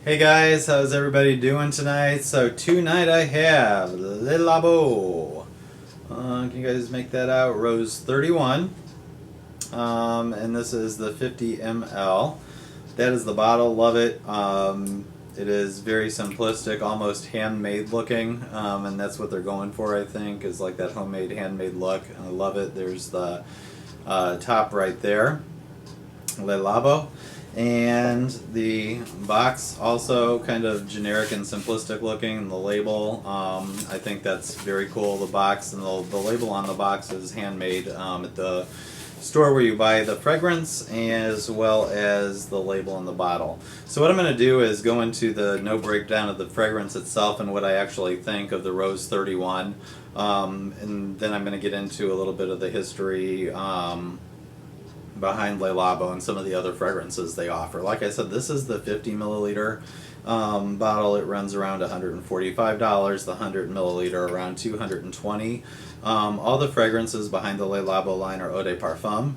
Hey guys, how's everybody doing tonight? So tonight I have Labo. Can you guys make that out? Rose 31. And this is the 50 ml. That is the bottle. Love it. It is very simplistic, almost handmade looking, and that's what they're going for, I think, is like that homemade, handmade look. I love it. There's the top right there, Le Labo. And the box also kind of generic and simplistic looking. The label, I think that's very cool. The box and the label on the box is handmade at the store where you buy the fragrance, as well as the label on the bottle. So what I'm going to do is go into the no breakdown of the fragrance itself and what I actually think of the Rose 31, and then I'm going to get into a little bit of the history behind Le Labo and some of the other fragrances they offer. Like I said, this is the 50 milliliter bottle. It runs around $145. The 100 milliliter around $220. All the fragrances behind the Le Labo line are eau de parfum.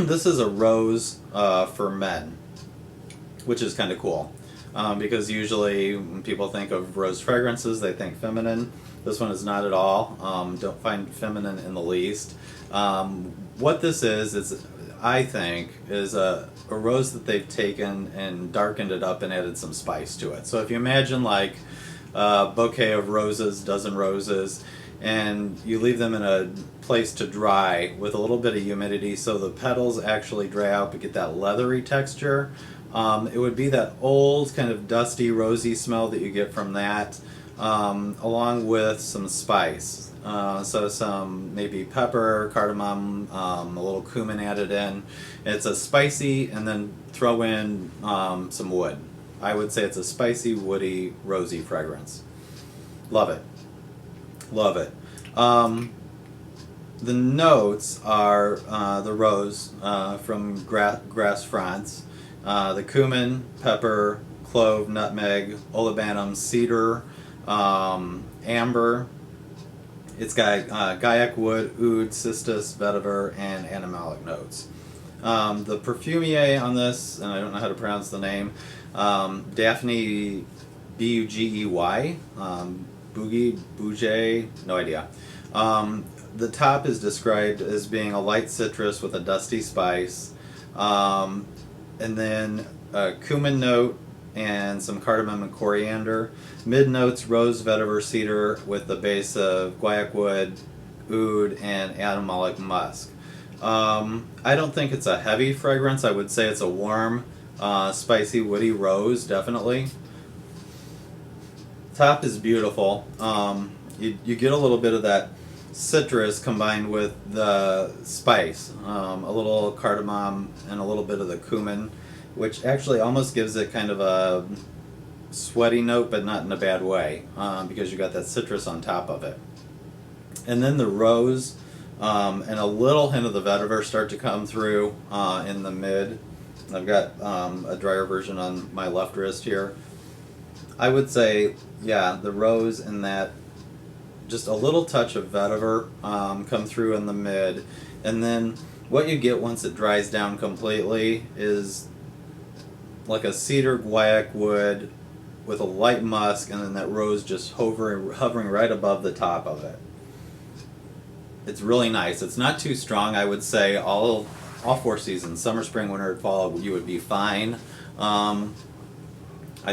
This is a rose for men, which is kind of cool. Because usually when people think of rose fragrances, they think feminine. This one is not at all. Don't find feminine in the least. What this is I think, is a rose that they've taken and darkened it up and added some spice to it. So if you imagine like a bouquet of roses, dozen roses, and you leave them in a place to dry with a little bit of humidity so the petals actually dry out but get that leathery texture, it would be that old kind of dusty rosy smell that you get from that, along with some spice. So some maybe pepper, cardamom, a little cumin added in. It's a spicy, and then throw in some wood. I would say it's a spicy, woody, rosy fragrance. Love it. Love it. The notes are the rose from Grass France, the cumin, pepper, clove, nutmeg, olibanum, cedar, amber. It's got guaiac wood, oud, cistus, vetiver, and animalic notes. The perfumier on this, and I don't know how to pronounce the name, Daphne Bugey, Bougie, no idea. The top is described as being a light citrus with a dusty spice, and then a cumin note and some cardamom and coriander. Mid notes, rose, vetiver, cedar, with the base of guaiac wood, oud, and animalic musk. I don't think it's a heavy fragrance. I would say it's a warm, spicy, woody rose, definitely. Top is beautiful. You get a little bit of that citrus combined with the spice, a little cardamom and a little bit of the cumin, which actually almost gives it kind of a sweaty note, but not in a bad way, because you got that citrus on top of it. And then the rose and a little hint of the vetiver start to come through in the mid. I've got a drier version on my left wrist here. I would say, yeah, the rose and that, just a little touch of vetiver come through in the mid. And then what you get once it dries down completely is like a cedar guaiac wood with a light musk, and then that rose just hovering right above the top of it. It's really nice. It's not too strong. I would say all 4 seasons, summer, spring, winter, and fall, you would be fine. I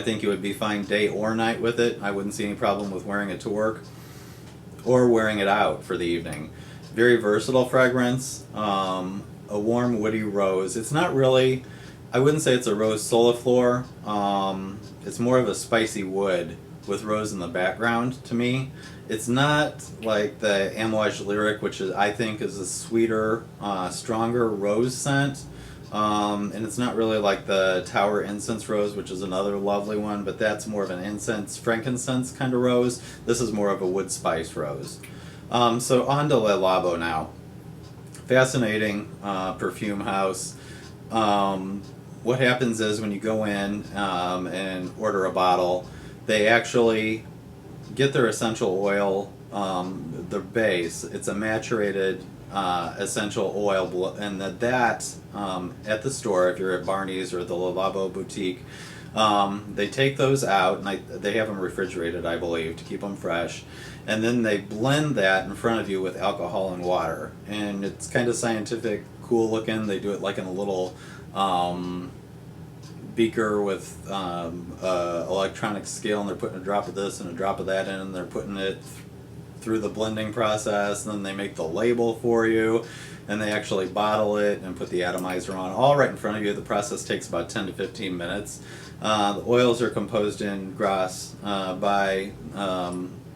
think you would be fine day or night with it. I wouldn't see any problem with wearing it to work or wearing it out for the evening. Very versatile fragrance. A warm, woody rose. It's not really, I wouldn't say it's a rose soliflor. It's more of a spicy wood with rose in the background to me. It's not like the Amouage Lyric, which is, I think, is a sweeter, stronger rose scent. And it's not really like the Tower Incense Rose, which is another lovely one, but that's more of an incense, frankincense kind of rose. This is more of a wood spice rose. So on to Le Labo now. Fascinating perfume house. What happens is when you go in and order a bottle, they actually get their essential oil, their base. It's a maturated essential oil, and that at the store, if you're at Barney's or the Labo boutique, they take those out, and they have them refrigerated, I believe, to keep them fresh, and then they blend that in front of you with alcohol and water, and it's kind of scientific, cool looking. They do it like in a little beaker with electronic scale, and they're putting a drop of this and a drop of that in, and they're putting it through the blending process, and then they make the label for you, and they actually bottle it and put the atomizer on, all right in front of you. The process takes about 10 to 15 minutes. The oils are composed in Grasse by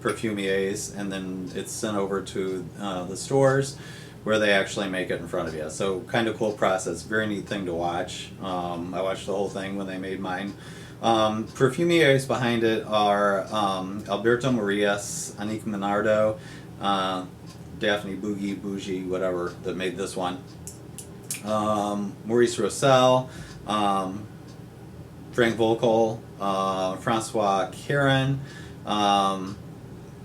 perfumiers, and then it's sent over to the stores where they actually make it in front of you. So kind of cool process, very neat thing to watch. I watched the whole thing when they made mine. Perfumiers behind it are Alberto Marias, Anique Minardo, Daphne Bougie, whatever, that made this one. Maurice Roussel, Frank Volkel, Francois Caron,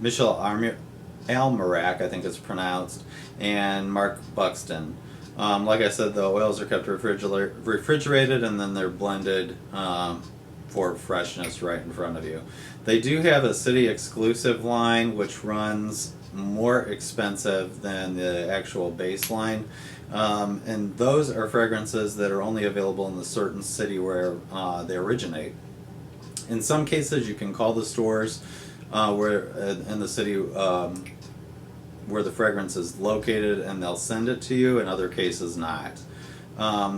Michel Almerac, I think it's pronounced, and Mark Buxton. Like I said, the oils are kept refrigerated, and then they're blended for freshness right in front of you. They do have a city exclusive line, which runs more expensive than the actual baseline, and those are fragrances that are only available in the certain city where they originate. In some cases, you can call the stores where in the city where the fragrance is located, and they'll send it to you. In other cases, not.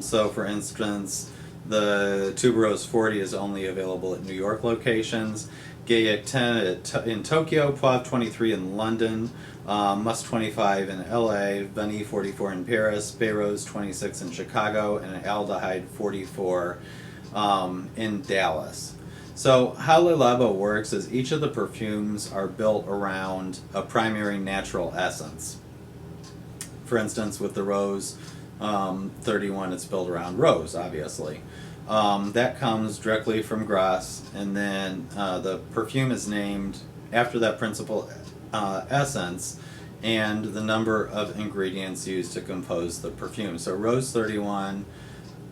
So, for instance, the Tuberose 40 is only available at New York locations, Gaillac 10 in Tokyo, Poivre 23 in London, Musk 25 in LA, Vanille 44 in Paris, Bay Rose 26 in Chicago, and Aldehyde 44 in Dallas. So how Le Labo works is each of the perfumes are built around a primary natural essence. For instance, with the Rose 31, it's built around rose, obviously. That comes directly from Grasse, and then the perfume is named after that principal essence and the number of ingredients used to compose the perfume. So Rose 31,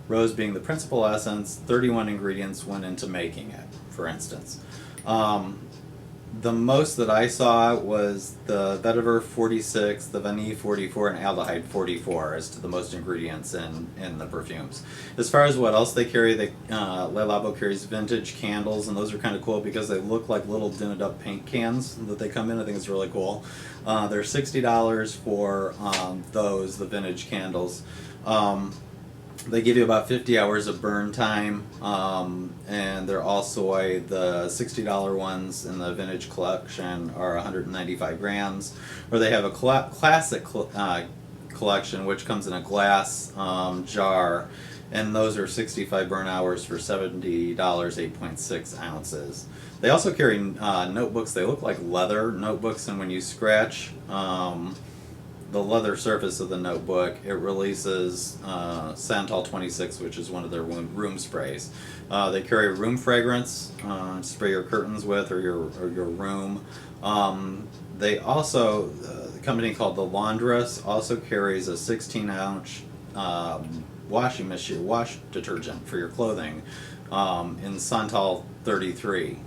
rose being the principal essence, 31 ingredients went into making it, for instance. The most that I saw was the Vetiver 46, the Vanille 44, and Aldehyde 44 as to the most ingredients in the perfumes. As far as what else they carry, Le Labo carries vintage candles, and those are kind of cool because they look like little dinted up paint cans that they come in. I think it's really cool. They're $60 for those, the vintage candles. They give you about 50 hours of burn time, and they're all soy. The $60 ones in the vintage collection are 195 grams, or they have a classic collection, which comes in a glass jar, and those are 65 burn hours for $70, 8.6 ounces. They also carry notebooks. They look like leather notebooks, and when you scratch the leather surface of the notebook, it releases Santal 26, which is one of their room sprays. They carry room fragrance to spray your curtains with, or your room. They also, a company called The Laundress also carries a 16-ounce washing machine, wash detergent for your clothing in Santal 33.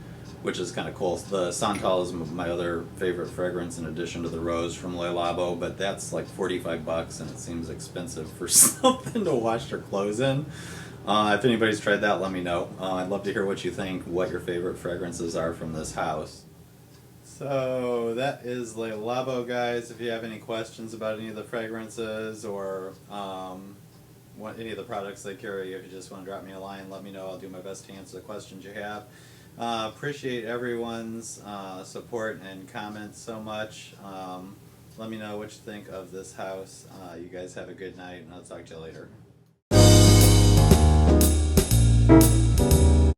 Which is kind of cool. The Santal is my other favorite fragrance in addition to the Rose from Le Labo, but that's like $45 and it seems expensive for something to wash your clothes in. If anybody's tried that, let me know. I'd love to hear what you think, what your favorite fragrances are from this house. So that is Le Labo, guys. If you have any questions about any of the fragrances or any of the products they carry, if you just want to drop me a line, let me know. I'll do my best to answer the questions you have. Appreciate everyone's support and comments so much. Let me know what you think of this house. You guys have a good night, and I'll talk to you later.